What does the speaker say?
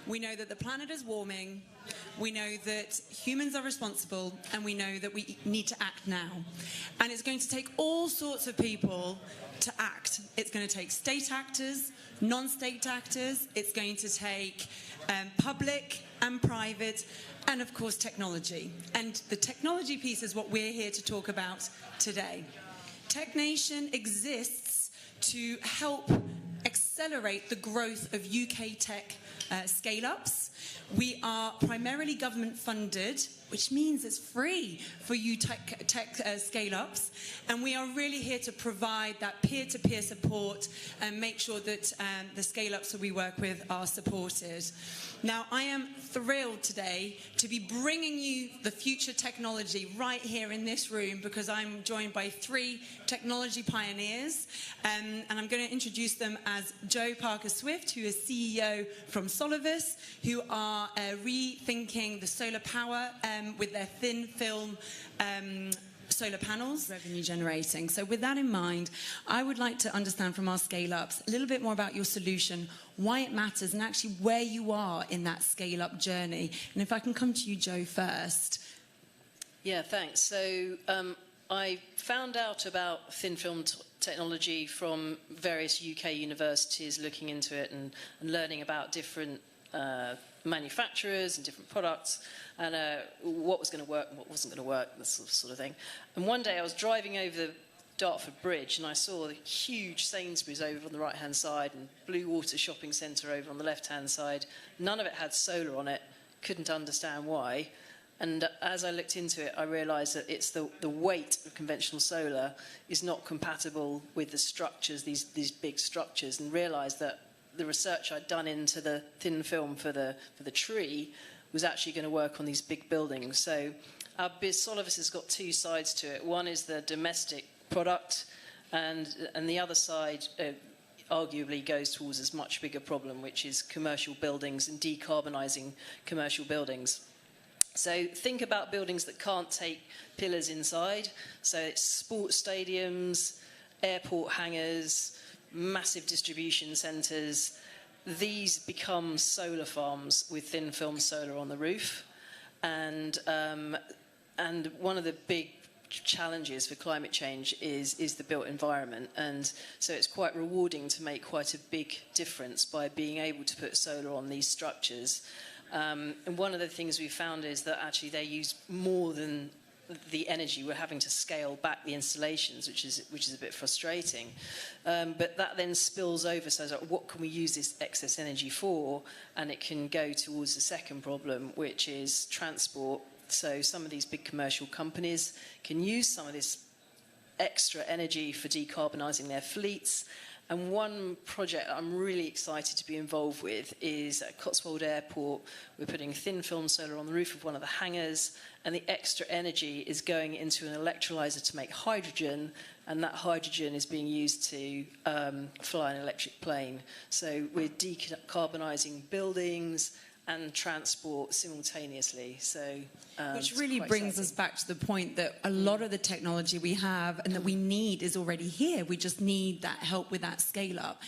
We know that the planet is warming, we know that humans are responsible, and we know that we need to act now. And it's going to take all sorts of people to act. It's going to take state actors, non-state actors, it's going to take public and private, and of course technology. And the technology piece is what we're here to talk about today. TechNation exists to help accelerate the growth of UK tech scale-ups. We are primarily government funded, which means it's free for you tech scale-ups, and we are really here to provide that peer-to-peer support and make sure that the scale-ups that we work with are supported. Now, I am thrilled today to be bringing you the future technology right here in this room, because I'm joined by three technology pioneers, and I'm going to introduce them as Joe Parker-Swift, who is CEO from Solivus, who are rethinking the solar power with their thin film solar panels, revenue generating. So with that in mind, I would like to understand from our scale-ups a little bit more about your solution, why it matters, and actually where you are in that scale-up journey. And if I can come to you, Joe, first. Yeah, thanks. So I found out about thin film technology from various UK universities, looking into it and learning about different manufacturers and different products, and what was going to work and what wasn't going to work, this sort of thing. And one day I was driving over the Dartford Bridge and I saw the huge Sainsbury's over on the right-hand side and Blue Water Shopping Centre over on the left-hand side. None of it had solar on it, couldn't understand why. And as I looked into it, I realised that it's the weight of conventional solar is not compatible with the structures, these big structures, and realised that the research I'd done into the thin film for the tree was actually going to work on these big buildings. So our Solivus has got two sides to it. One is the domestic product, and the other side arguably goes towards this much bigger problem, which is commercial buildings and decarbonising commercial buildings. So think about buildings that can't take pillars inside. So it's sports stadiums, airport hangars, massive distribution centres. These become solar farms with thin film solar on the roof. And one of the big challenges for climate change is the built environment. And so it's quite rewarding to make quite a big difference by being able to put solar on these structures. And one of the things we found is that actually they use more than the energy. We're having to scale back the installations, which is a bit frustrating. But that then spills over, so like, what can we use this excess energy for? And it can go towards the second problem, which is transport. So some of these big commercial companies can use some of this extra energy for decarbonising their fleets. And one project I'm really excited to be involved with is at Cotswold Airport. We're putting thin film solar on the roof of one of the hangars, and the extra energy is going into an electrolyser to make hydrogen, and that hydrogen is being used to fly an electric plane. So we're decarbonising buildings and transport simultaneously. So, which really brings us back to the point that a lot of the technology we have and that we need is already here. We just need that help with that scale up.